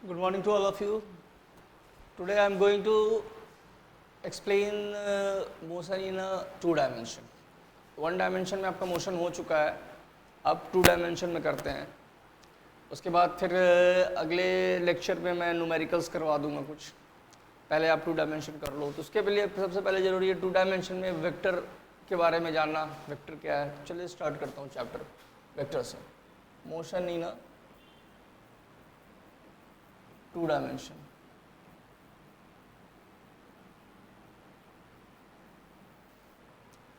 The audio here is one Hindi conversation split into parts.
Good morning to all of you. Today I am going to explain motion in a two dimension. One dimension में आपका मोशन हो चुका है, अब टू डायमेंशन में करते हैं. उसके बाद फिर अगले लेक्चर में मैं न्यूमेरिकल्स करवा दूंगा कुछ. पहले आप टू डायमेंशन कर लो. तो उसके लिए सबसे पहले ज़रूरी है टू डायमेंशन में वेक्टर के बारे में जानना. वेक्टर क्या है? चलिए स्टार्ट करता हूँ चैप्टर वेक्टर से. Motion in a two dimension.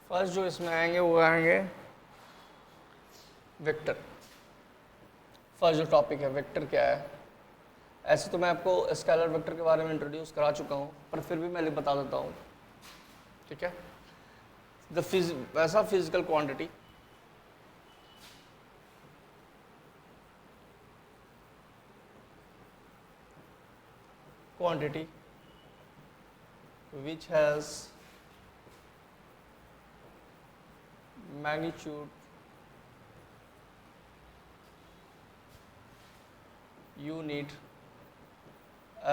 First जो इसमें आएंगे वो आएंगे वेक्टर. फर्स्ट जो टॉपिक है वेक्टर क्या है. ऐसे तो मैं आपको स्केलर वेक्टर के बारे में इंट्रोड्यूस करा चुका हूँ, पर फिर भी मैं बता देता हूँ. ठीक है. वैसा physical quantity which has magnitude unit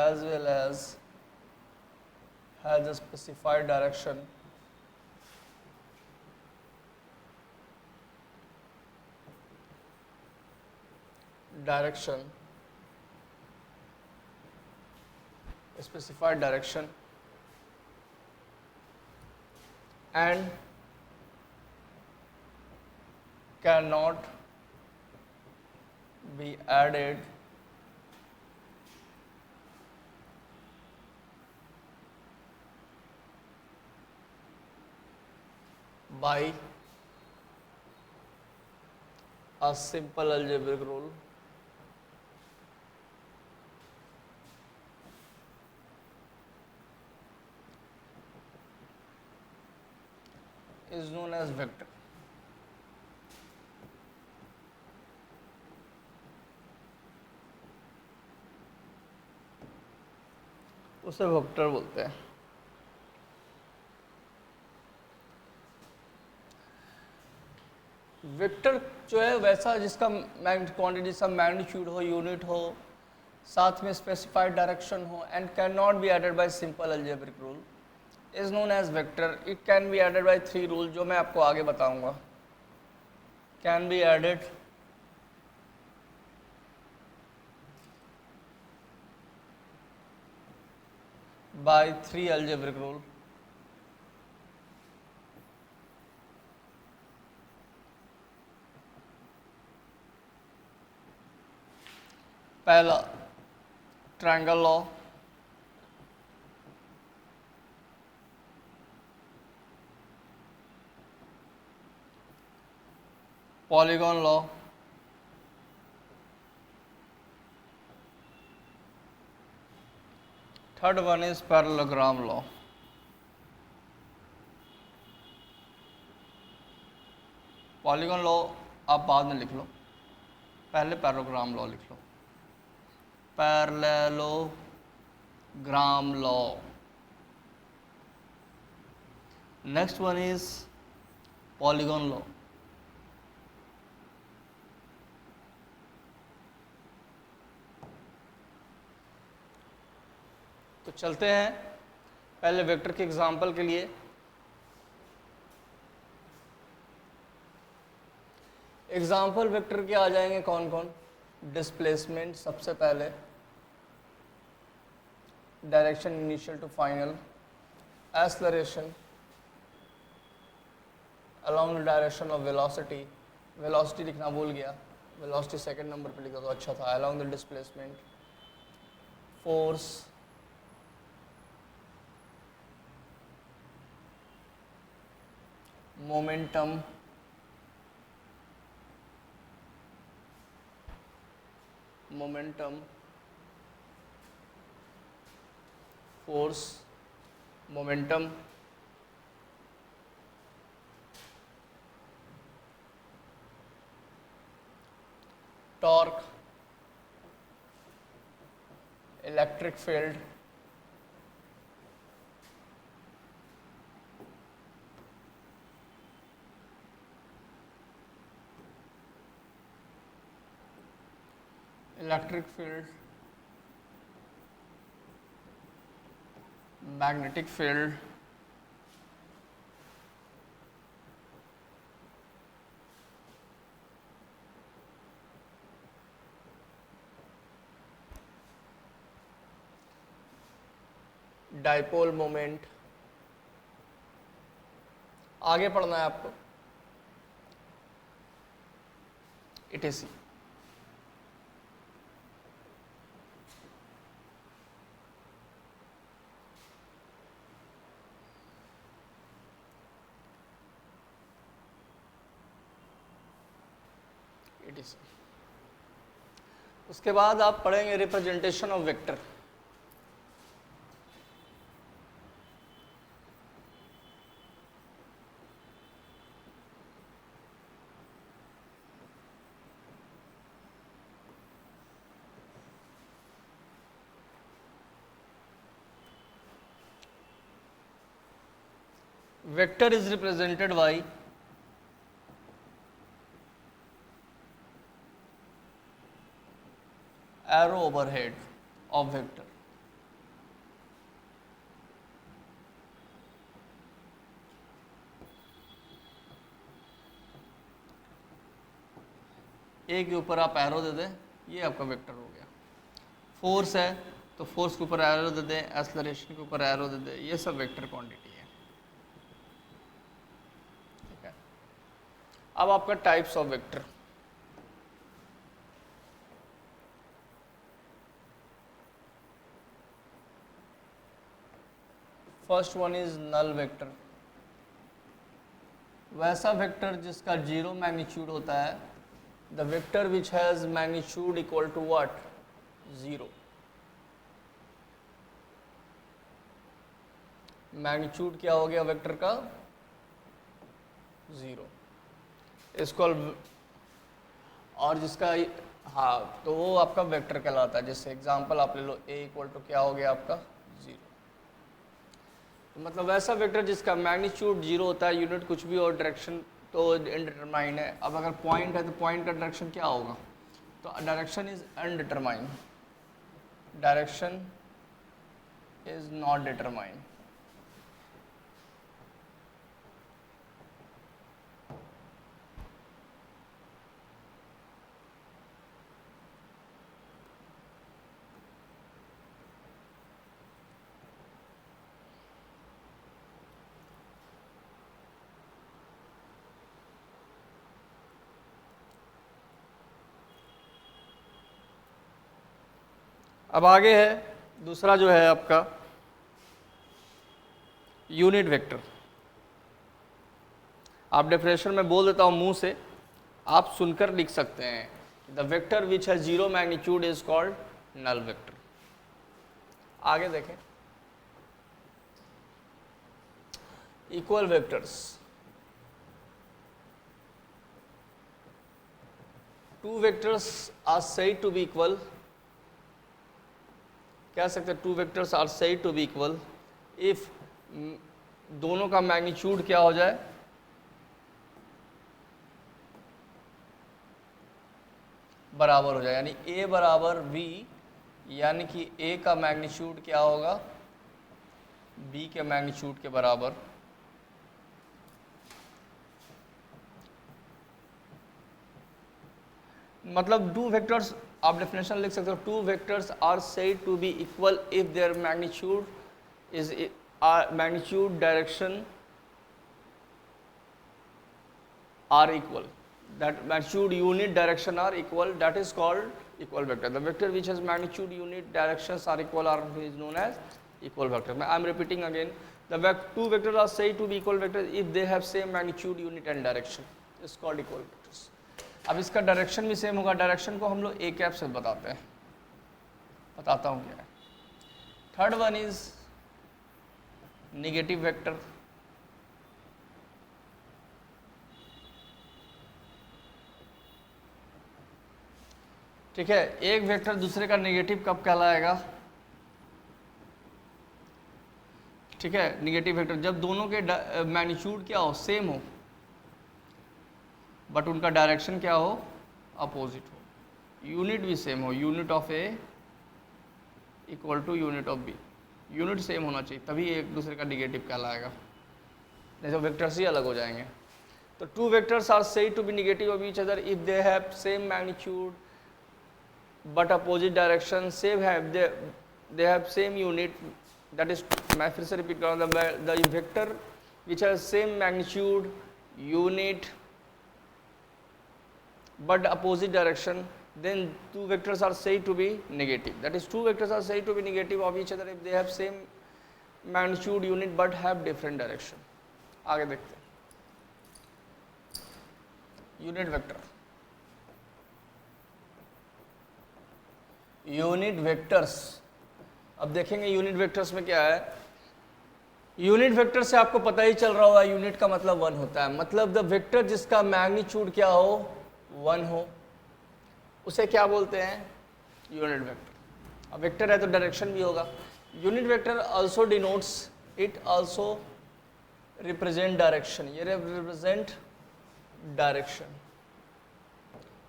as well as has a specified direction specified direction and cannot be added by a simple algebraic rule. Is known as vector. उसे वेक्टर बोलते हैं. वेक्टर जो है वैसा जिसका क्वांटिटी जिसका मैग्नीट्यूड हो, यूनिट हो, साथ में स्पेसिफाइड डायरेक्शन हो and can not be added by simple algebraic rule is known as vector. It can be added by three rule जो मैं आपको आगे बताऊंगा. Can be added by three algebraic rule. पहला triangle law, polygon law, third one is parallelogram law. Polygon law आप बाद में लिख लो, पहले पैरेललोग्राम लॉ लिख लो. Parallelogram law. Next one is polygon law. तो चलते हैं पहले वेक्टर के एग्जांपल के लिए. एग्जांपल वेक्टर के आ जाएंगे कौन कौन. डिस्प्लेसमेंट सबसे पहले, direction initial to final, acceleration along the direction of velocity. Velocity लिखना भूल गया, वेलोसिटी सेकंड नंबर पे लिखा तो अच्छा था. Along the displacement, force, momentum, force, momentum, torque, electric field, electric field, magnetic field dipole moment, आगे पढ़ना है आपको, etc. etc. उसके बाद आप पढ़ेंगे representation of vector. Vector is represented by arrow overhead of vector. ए के ऊपर आप एरो दे दें, ये आपका वेक्टर हो गया। फोर्स है तो फोर्स के ऊपर एरो दे दें, एक्सेलरेशन के ऊपर एरो दे दें, ये सब वेक्टर क्वांटिटी है। ठीक है, अब आपका types of vector. First one is null vector, वैसा वेक्टर जिसका जीरो मैग्नीट्यूड होता है। The vector which has magnitude equal to what? Zero. Magnitude क्या हो गया वेक्टर का? जीरो। इसको और जिसका, हाँ, तो वो आपका वेक्टर कहलाता है। जैसे एग्जांपल आप ले लो, ए इक्वल टू क्या हो गया आपका? जीरो। तो मतलब वैसा वेक्टर जिसका मैग्नीट्यूड जीरो होता है, यूनिट कुछ भी और डायरेक्शन तो इनडिटरमाइंड है। अब अगर पॉइंट है तो पॉइंट का डायरेक्शन क्या होगा? तो direction is undetermined, direction is not determined. अब आगे है दूसरा जो है आपका यूनिट वेक्टर। आप डेफिनेशन में बोल देता हूं मुंह से, आप सुनकर लिख सकते हैं। The vector which has zero magnitude is called null vector. आगे देखें, equal vectors. Two vectors are said to be equal, कह सकते हैं two vectors are said to be equal if दोनों का मैग्नीट्यूड क्या हो जाए? बराबर हो जाए, यानी a बराबर b, यानी कि a का मैग्नीट्यूड क्या होगा? b के मैग्नीट्यूड के बराबर। मतलब टू वेक्टर्स, आप डेफिनेशन लिख सकते हो, two vectors are said to be equal if their magnitude is magnitude direction are equal, that magnitude unit direction are equal, that is called equal vector. The vector which has magnitude unit directions are equal are is known as equal vector. I am repeating again, the two vectors are said to be equal vectors if they have same magnitude unit and direction, is called equal vectors. अब इसका डायरेक्शन भी सेम होगा। डायरेक्शन को हम लोग ए कैप से बताते हैं, बताता हूँ क्या है। Third one is negative vector. ठीक है, एक वेक्टर दूसरे का नेगेटिव कब कहलाएगा? ठीक है, नेगेटिव वेक्टर जब दोनों के मैग्नीट्यूड क्या हो? सेम हो, बट उनका डायरेक्शन क्या हो? अपोजिट हो। यूनिट भी सेम हो, unit of A equal to unit of B. Unit same होना चाहिए, तभी एक दूसरे का निगेटिव कहलाएगा, नहीं तो वेक्टर्स ही अलग हो जाएंगे। तो two vectors are said to be negative of each other if they have same magnitude but opposite direction, same have they have same unit, that is, मैं फिर से रिपीट कर रहा हूँ, the vector which have same magnitude unit but opposite direction, then two vectors are said to be negative. That is, two vectors are said to be negative of each other if they have same magnitude unit but have different direction. आगे देखते हैं यूनिट वेक्टर। यूनिट वेक्टर्स, अब देखेंगे यूनिट वेक्टर्स में क्या है। यूनिट वेक्टर से आपको पता ही चल रहा होगा यूनिट का मतलब वन होता है, मतलब द वेक्टर जिसका मैग्नीट्यूड क्या हो, वन हो, उसे क्या बोलते हैं, यूनिट वेक्टर। अब वेक्टर है तो डायरेक्शन भी होगा। Unit vector also denotes, it also represent direction, ये रिप्रेजेंट डायरेक्शन,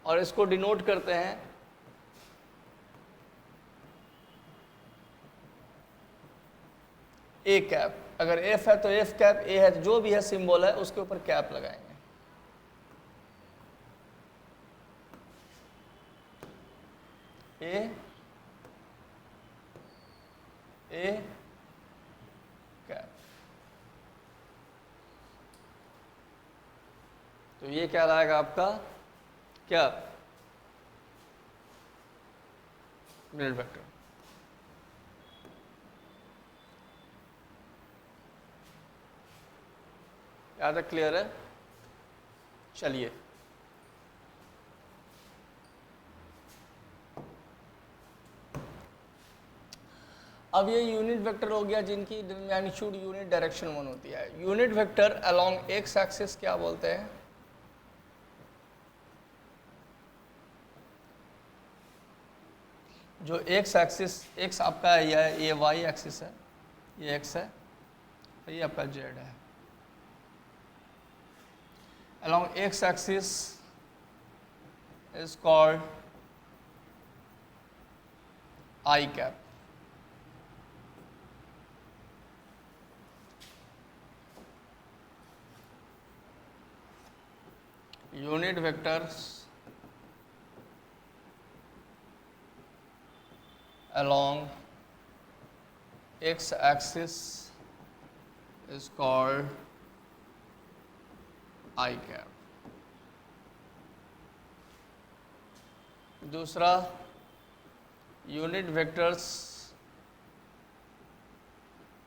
और इसको डिनोट करते हैं ए कैप। अगर एफ है तो एफ कैप, ए है तो जो भी है सिंबल है उसके ऊपर कैप लगाएंगे। ए कैप, तो ये क्या लाएगा आपका, क्या, यूनिट वेक्टर। यहाँ तक क्लियर है? चलिए अब ये यूनिट वेक्टर हो गया जिनकी मैग्नीट्यूड यूनिट डायरेक्शन वन होती है। Unit vector along x axis क्या बोलते हैं, जो एक्स एक्सिस, एक्स आपका ये वाई एक्सिस है, ये एक्स है, ये आपका जेड है। Along x axis is called I cap. Unit vectors along x axis is called I cap। दूसरा, unit vectors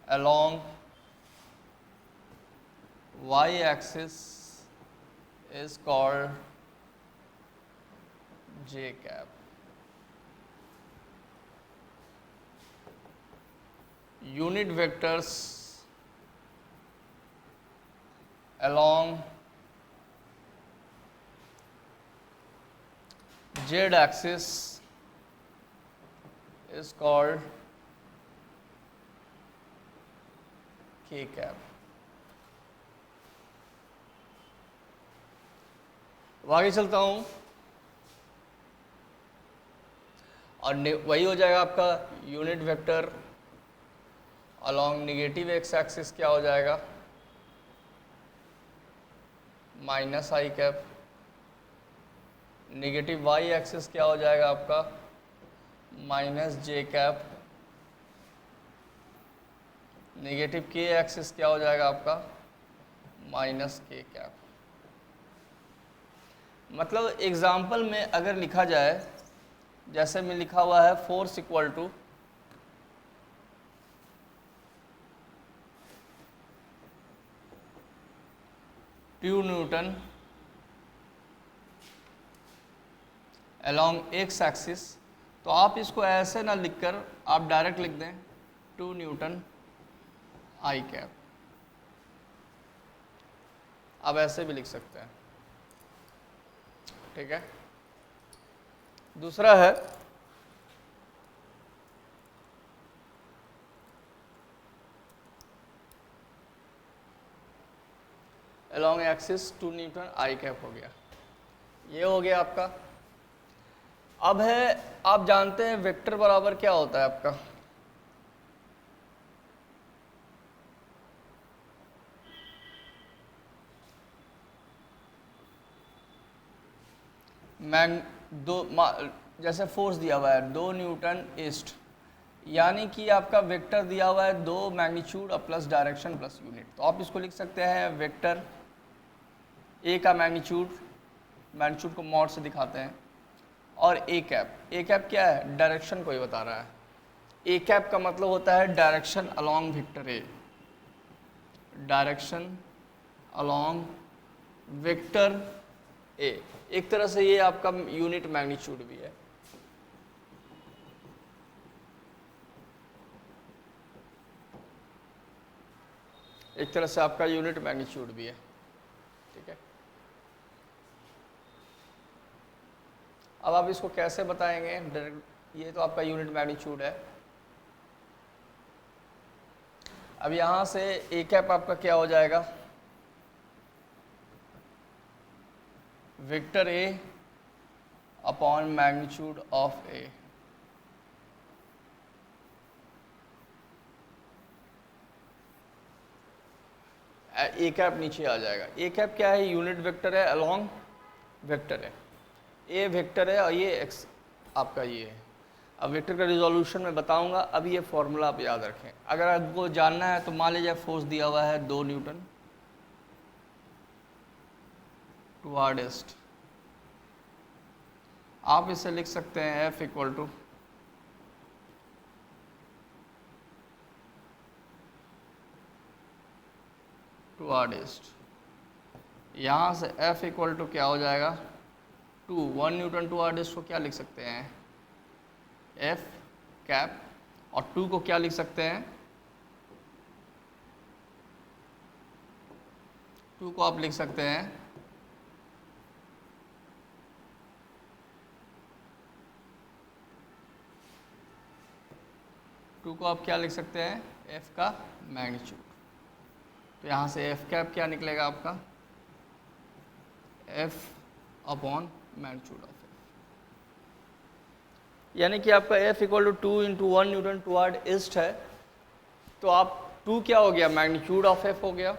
along y axis is called J cap। Unit vectors along z axis is called k cap। अब आगे चलता हूं और वही हो जाएगा आपका unit vector along negative x axis क्या हो जाएगा, माइनस आई कैप। नेगेटिव वाई एक्सिस क्या हो जाएगा आपका, माइनस जे कैप। नेगेटिव के एक्सिस क्या हो जाएगा आपका, माइनस के कैप। मतलब एग्जाम्पल में अगर लिखा जाए, जैसे में लिखा हुआ है force equal to 2 newton along X axis, तो आप इसको ऐसे ना लिखकर आप डायरेक्ट लिख दें 2 न्यूटन आई कैप। आप ऐसे भी लिख सकते हैं, ठीक है। दूसरा है अलॉन्ग एक्सिस 2 न्यूटन आई कैप हो गया, ये हो गया आपका। अब है, आप जानते हैं वेक्टर बराबर क्या होता है आपका, मैग जैसे फोर्स दिया हुआ है 2 न्यूटन ईस्ट, यानी कि आपका वेक्टर दिया हुआ है 2 मैग्नीट्यूड और प्लस डायरेक्शन प्लस यूनिट, तो आप इसको लिख सकते हैं वेक्टर ए का मैग्नीट्यूड को मॉड से दिखाते हैं, और ए कैप क्या है, डायरेक्शन को ही बता रहा है। ए कैप का मतलब होता है direction along vector A, direction along vector A, एक तरह से ये आपका यूनिट मैग्नीट्यूड भी है। एक तरह से आपका यूनिट मैग्नीट्यूड भी है, ठीक है। अब आप इसको कैसे बताएंगे, ये तो आपका यूनिट मैग्नीट्यूड है। अब यहाँ से ए कैप आपका क्या हो जाएगा, vector A upon magnitude of A, A cap नीचे आ जाएगा। ए कैप क्या है, यूनिट वेक्टर है, अलोंग वेक्टर है, ए वेक्टर है और ये एक्स आपका ये है। अब वेक्टर का रिजोल्यूशन मैं बताऊंगा, अब ये फॉर्मूला आप याद रखें। अगर आपको जानना है तो मान लीजिए फोर्स दिया हुआ है 2 न्यूटन टुवर्ड ईस्ट, आप इसे लिख सकते हैं F equal to toward east, यहाँ से F इक्वल टू क्या हो जाएगा 1 न्यूटन टुवर्ड ईस्ट को क्या लिख सकते हैं F कैप, और 2 को क्या लिख सकते हैं, 2 को आप लिख सकते हैं क्या लिख सकते हैं F का मैग्नीट्यूड। तो यहाँ से F कैप क्या निकलेगा आपका F upon magnitude of F, यानी कि आपका F equal to 2 into 1 newton toward east है, तो आप 2 क्या हो गया मैग्नीट्यूड ऑफ F हो गया,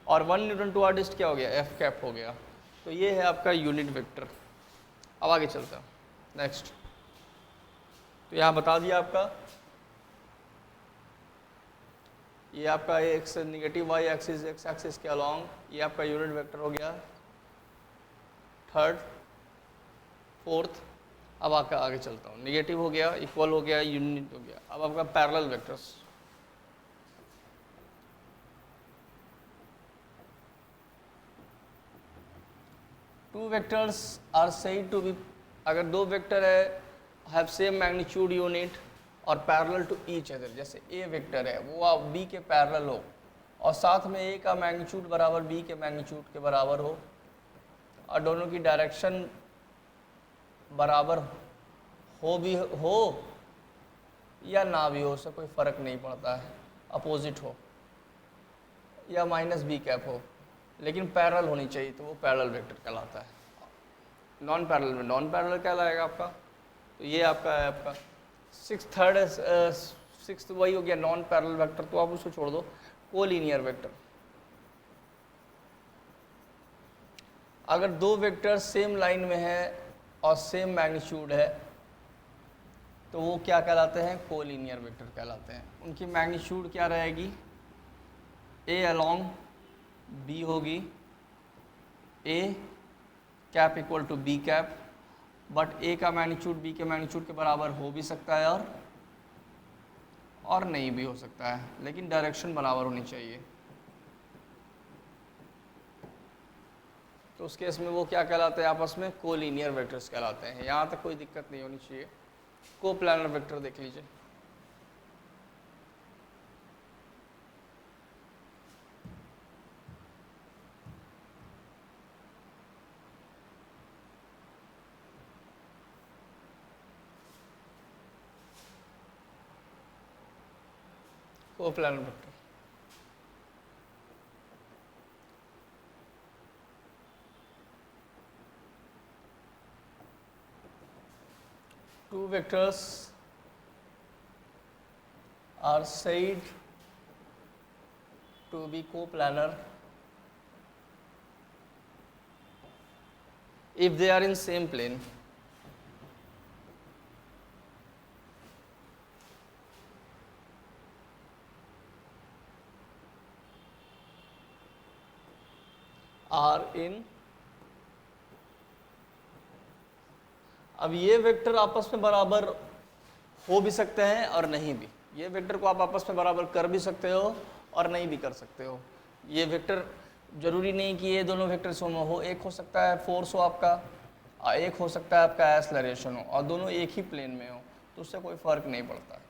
और 1 न्यूटन टुवर्ड ईस्ट क्या हो गया F कैप हो गया। तो ये है आपका यूनिट वेक्टर। अब आगे चलता है नेक्स्ट, तो यहाँ बता दिया आपका ये आपका X negative Y axis X axis के अलोंग, ये आपका यूनिट वेक्टर हो गया थर्ड फोर्थ। अब आपका आगे चलता हूँ, निगेटिव हो गया, इक्वल हो गया, यूनिट हो गया। अब आपका parallel vectors, two vectors are said to be, अगर 2 वेक्टर है हैव सेम मैग्नीट्यूड यूनिट और पैरेलल टू ईच अदर, जैसे ए वेक्टर है वो आप बी के पैरेलल हो और साथ में ए का मैग्नीट्यूड बराबर बी के मैग्नीट्यूड के बराबर हो, और दोनों की डायरेक्शन बराबर हो या ना भी हो, उससे कोई फ़र्क नहीं पड़ता है, अपोजिट हो या माइनस बी कैप हो, लेकिन पैरेलल होनी चाहिए, तो वो पैरेलल वेक्टर कहलाता है। नॉन पैरेलल में नॉन पैरेलल कहलाएगा आपका। तो ये आपका है आपका सिक्स्थ वही हो गया नॉन पैरेलल वेक्टर, तो आप उसको छोड़ दो, कोलिनियर वेक्टर। अगर 2 वेक्टर सेम लाइन में है और सेम मैग्नीट्यूड है तो वो क्या कहलाते हैं, कोलिनियर वेक्टर कहलाते हैं। उनकी मैग्नीट्यूड क्या रहेगी, ए अलोंग बी होगी, A cap equal to B cap, but A का मैग्नीट्यूड बी के मैग्नीट्यूड के बराबर हो भी सकता है और नहीं भी हो सकता है, लेकिन डायरेक्शन बराबर होनी चाहिए। तो उस केस में वो क्या कहलाते हैं आपस में, कोलिनियर वेक्टर्स कहलाते हैं। यहाँ तक कोई दिक्कत नहीं होनी चाहिए। कोप्लानर वेक्टर देख लीजिए, coplanar vector two vectors are said to be coplanar if they are in same plane. Are in, अब ये वेक्टर आपस में बराबर हो भी सकते हैं और नहीं भी, ये वेक्टर को आप आपस में बराबर कर भी सकते हो और नहीं भी कर सकते हो। ये वेक्टर जरूरी नहीं कि ये दोनों वेक्टर में हो, एक हो सकता है फोर्स हो आपका, एक हो सकता है आपका एक्सेलरेशन हो, और दोनों एक ही प्लेन में हो, तो उससे कोई फर्क नहीं पड़ता है,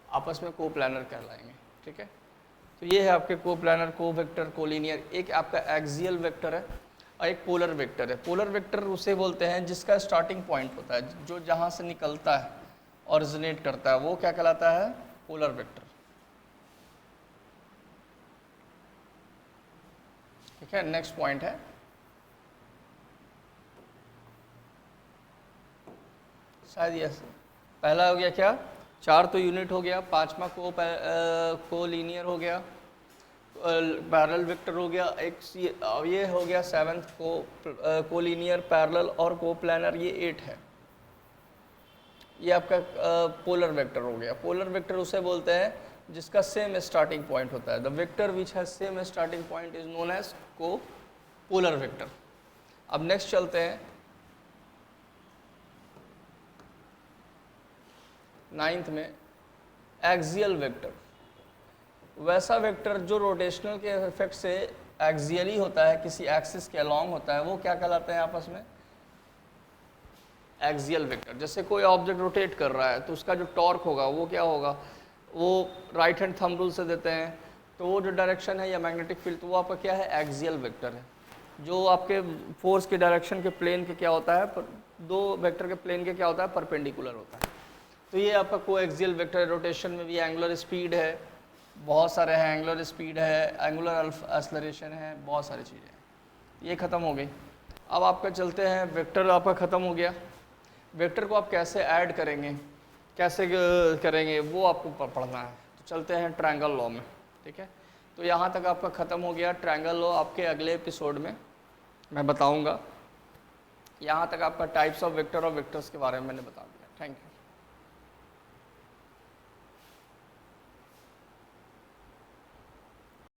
आपस में कोप्लानर कहलाएंगे। ठीक है, तो ये है आपके कोप्लानर, को वेक्टर, कोलिनियर। एक आपका एक्सियल वेक्टर है और एक पोलर वेक्टर है। पोलर वेक्टर उसे बोलते हैं जिसका स्टार्टिंग पॉइंट होता है, जो जहाँ से निकलता है, ऑरिजिनेट करता है, वो क्या कहलाता है? Polar vector. ठीक है, नेक्स्ट पॉइंट है शायद ये पहला हो गया क्या, 4 तो यूनिट हो गया, 5वां को लीनियर हो गया, पैरेलल वेक्टर हो गया, एक ये हो गया 7th को लीनियर, पैरेलल और को प्लानर, ये 8 है। ये आपका पोलर वेक्टर हो गया। पोलर वेक्टर उसे बोलते हैं जिसका सेम स्टार्टिंग पॉइंट होता है। The vector which has same starting point is known as को पोलर वेक्टर। अब नेक्स्ट चलते हैं 9th में, एक्सियल वेक्टर। वैसा वेक्टर जो रोटेशनल के इफेक्ट से एक्सियली होता है, किसी एक्सिस के अलॉन्ग होता है, वो क्या कहलाते हैं आपस में? Axial vector. जैसे कोई ऑब्जेक्ट रोटेट कर रहा है तो उसका जो टॉर्क होगा वो क्या होगा, वो राइट हैंड थंब रूल से देते हैं, तो वो जो डायरेक्शन है या मैग्नेटिक फील्ड, तो वो आपका क्या है? एक्सियल वेक्टर है। जो आपके फोर्स के डायरेक्शन के प्लेन के क्या होता है, दो वेक्टर के प्लेन के क्या होता है? परपेंडिकुलर होता है। तो ये आपका को एक्सियल वेक्टर है। रोटेशन में भी एंगुलर स्पीड है, बहुत सारे हैं, एंगुलर स्पीड है, एंगुलर एक्सेलरेशन है, बहुत सारी चीज़ें हैं। ये ख़त्म हो गई। अब आपका चलते हैं, वेक्टर आपका ख़त्म हो गया। वेक्टर को आप कैसे ऐड करेंगे, कैसे करेंगे, वो आपको पढ़ना है। तो चलते हैं ट्रायंगल लॉ में। ठीक है, तो यहाँ तक आपका ख़त्म हो गया ट्रायंगल लॉ। आपके अगले एपिसोड में मैं बताऊँगा। यहाँ तक आपका टाइप्स ऑफ वेक्टर और वेक्टर्स के बारे में मैंने बता दिया। Thank you.